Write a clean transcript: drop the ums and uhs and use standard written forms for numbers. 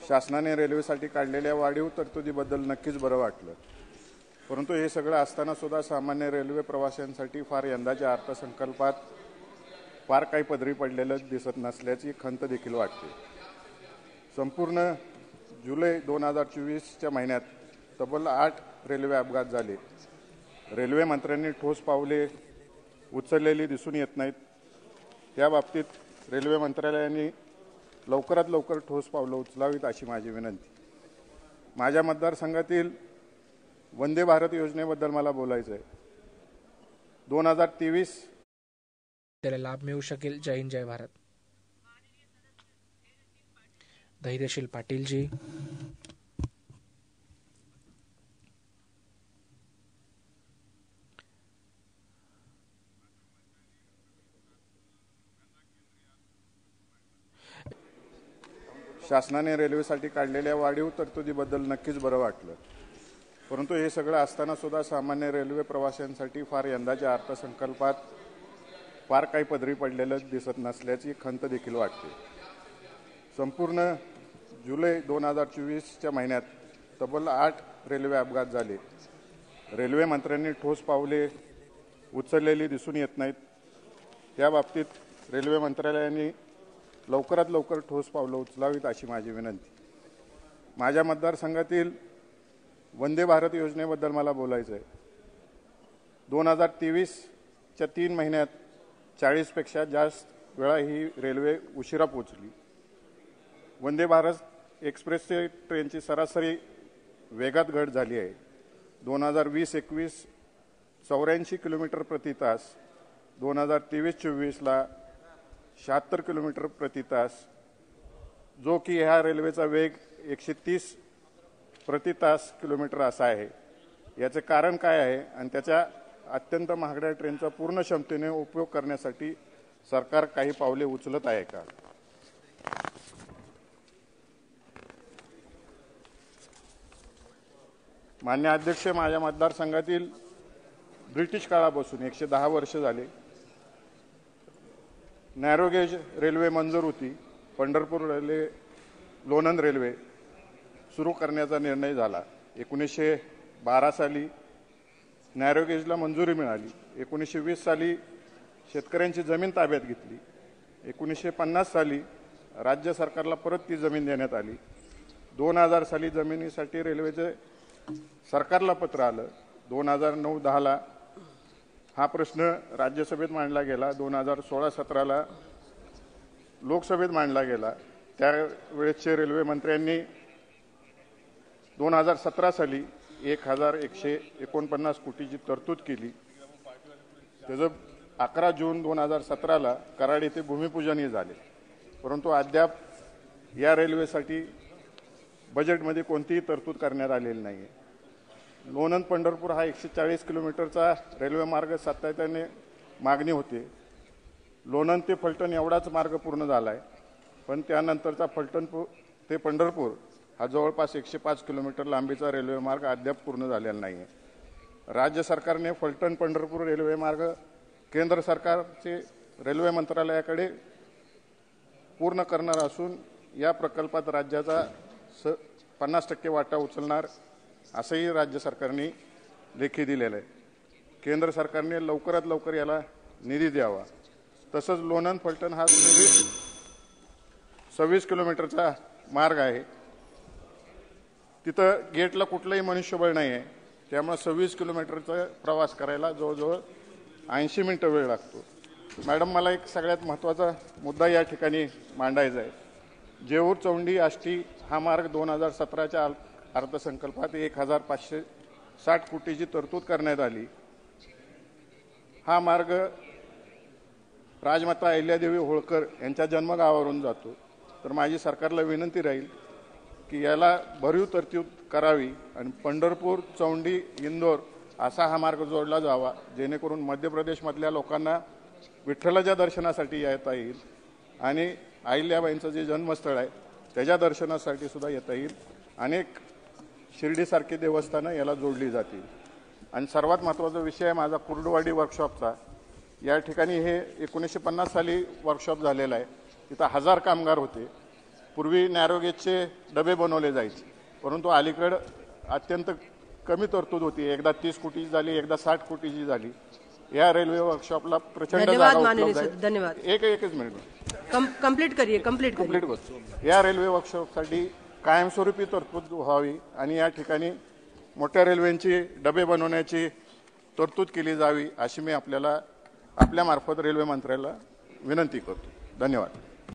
शासनाने रेल्वेसाठी काढलेल्या वाढीव तरतुदीबद्दल नक्कीच बरं वाटलं. परंतु हे सगळं असताना सुद्धा सामान्य रेल्वे प्रवाशांसाठी फार यंदाच्या अर्थसंकल्पात फार काही पदरी पडलेलं दिसत नसल्याची खंत देखील वाटते. संपूर्ण जुलै 2024च्या महिन्यात तब्बल 8 रेल्वे अपघात झाले. रेल्वे मंत्र्यांनी ठोस पावले उचललेली दिसून येत नाहीत. या बाबतीत रेल्वे मंत्रालयाने लवकरात लवकर ठोस पावलं उचलावीत अशी माझी विनंती. माझ्या मतदारसंघातील वंदे भारत योजनेबद्दल मला बोलायचं आहे. 2023 त्याला लाभ मिळू शकेल. जय हिंद, जय भारत. धैर्यशील पाटीलजी. शासनाने रेल्वेसाठी काढलेल्या वाढीव तरतुदीबद्दल नक्कीच बरं वाटलं. परंतु हे सगळं असताना सुद्धा सामान्य रेल्वे प्रवाशांसाठी फार यंदाच्या अर्थसंकल्पात फार काही पदरी पडलेलं दिसत नसल्याची खंत देखील वाटते. संपूर्ण जुलै 2024च्या महिन्यात तब्बल 8 रेल्वे अपघात झाले. रेल्वे मंत्र्यांनी ठोस पावले उचललेली दिसून येत नाहीत. या बाबतीत रेल्वे मंत्रालयाने लवकरात लवकर ठोस पावलं उचलावीत अशी माझी विनंती. माझ्या मतदारसंघातील वंदे भारत योजनेबद्दल मला बोलायचं आहे. 2023च्या 3 महिन्यात 40पेक्षा जास्त वेळा ही रेल्वे उशिरा पोहोचली. वंदे भारत एक्सप्रेस ट्रेनची सरासरी वेगात घट झाली आहे. 2020-21 84 किलोमीटर प्रति तास, 2023-24ला 76 किलोमीटर प्रति तास, जो की ह्या रेल्वेचा वेग 130 प्रति तास किलोमीटर असा आहे. याचे कारण काय आहे आणि त्याच्या अत्यंत महागड्या ट्रेनचा पूर्ण क्षमतेने उपयोग करण्यासाठी सरकार काही पावले उचलत आहे का? मान्य अध्यक्ष, माझ्या मतदारसंघातील ब्रिटिश काळापासून 110 वर्ष झाले नॅरोगेज रेल्वे मंजूर होती. पंढरपूर रेल्वे लोणंद रेल्वे सुरू करण्याचा निर्णय झाला. 1912 साली नॅरोगेजला मंजुरी मिळाली. 1920 साली शेतकऱ्यांची जमीन ताब्यात घेतली. 1950 साली राज्य सरकारला परत ती जमीन देण्यात आली. 2000 साली जमिनीसाठी रेल्वेचे सरकारला पत्र आलं. 2009-10ला हा प्रश्न राज्यसभेत मांडला गेला. 2016-17ला लोकसभेत मांडला गेला. त्यावेळेसचे रेल्वे मंत्र्यांनी 2017 साली 1149 कोटीची तरतूद केली. त्याचं 11 जून 2017ला कराड येथे भूमिपूजनही झाले. परंतु अद्याप या रेल्वेसाठी बजेटमध्ये कोणतीही तरतूद करण्यात आलेली नाही आहे. लोणंद पंढरपूर हा 140 किलोमीटरचा रेल्वे मार्ग सातत्याने मागणी होते. लोणंद ते फलटण एवढाच मार्ग पूर्ण झाला आहे, पण त्यानंतरचा फलटण ते पंढरपूर हा जवळपास 105 किलोमीटर लांबीचा रेल्वे मार्ग अद्याप पूर्ण झालेला नाही आहे. राज्य सरकारने फलटण पंढरपूर रेल्वे मार्ग केंद्र सरकारचे रेल्वे मंत्रालयाकडे पूर्ण करणार असून या प्रकल्पात राज्याचा 50% वाटा उचलणार असंही राज्य सरकारने लेखी दिलेलं आहे. केंद्र सरकारने लवकरात लवकर याला निधी द्यावा. तसंच लोणंद फलटण हा 26 किलोमीटरचा मार्ग आहे. तिथं गेटला कुठलंही मनुष्यबळ नाही आहे. त्यामुळे 26 किलोमीटरचा प्रवास करायला जवळजवळ 80 मिनिटं वेळ लागतो. मॅडम, मला एक सगळ्यात महत्त्वाचा मुद्दा या ठिकाणी मांडायचा आहे. जेऊर चौंडी आष्टी हा मार्ग 2017च्या अर्थसंकल्पात 1560 कोटीची तरतूद करण्यात आली. हा मार्ग राजमाता अहिल्यादेवी होळकर यांच्या जन्मगावावरून जातो. तर माझी सरकारला विनंती राहील की याला भरीव तरतूद करावी आणि पंढरपूर, चौंडी, इंदोर असा हा मार्ग जोडला जावा, जेणेकरून मध्य प्रदेशमधल्या लोकांना विठ्ठलाच्या दर्शनासाठी येता येईल आणि अहिल्याबाईंचं जे जन्मस्थळ आहे त्याच्या दर्शनासाठी सुद्धा येता येईल. अनेक शिर्डीसारखी देवस्थानं याला जोडली जातील. आणि सर्वात महत्त्वाचा विषय आहे माझा कुर्डुवाडी वर्कशॉपचा. या ठिकाणी हे 1950 साली वर्कशॉप झालेला आहे. तिथं 1000 कामगार होते. पूर्वी नॅरोगेजचे डबे बनवले जायचे, परंतु अलीकडं अत्यंत कमी तरतूद होती. एकदा 30 कोटीची झाली, एकदा 60 कोटीची झाली. या रेल्वे वर्कशॉपला प्रचंड धन्यवाद जागा माननीय उपलब्ध सर, आहे. धन्यवाद. एकच मिनिट कंप्लीट करिए. कंप्लीट करतो. या रेल्वे वर्कशॉपसाठी कायमस्वरूपी तरतूद व्हावी आणि या ठिकाणी मोठ्या रेल्वेंची डबे बनवण्याची तरतूद केली जावी, अशी मी आपल्या मार्फत रेल्वे मंत्र्याला विनंती करतो. धन्यवाद.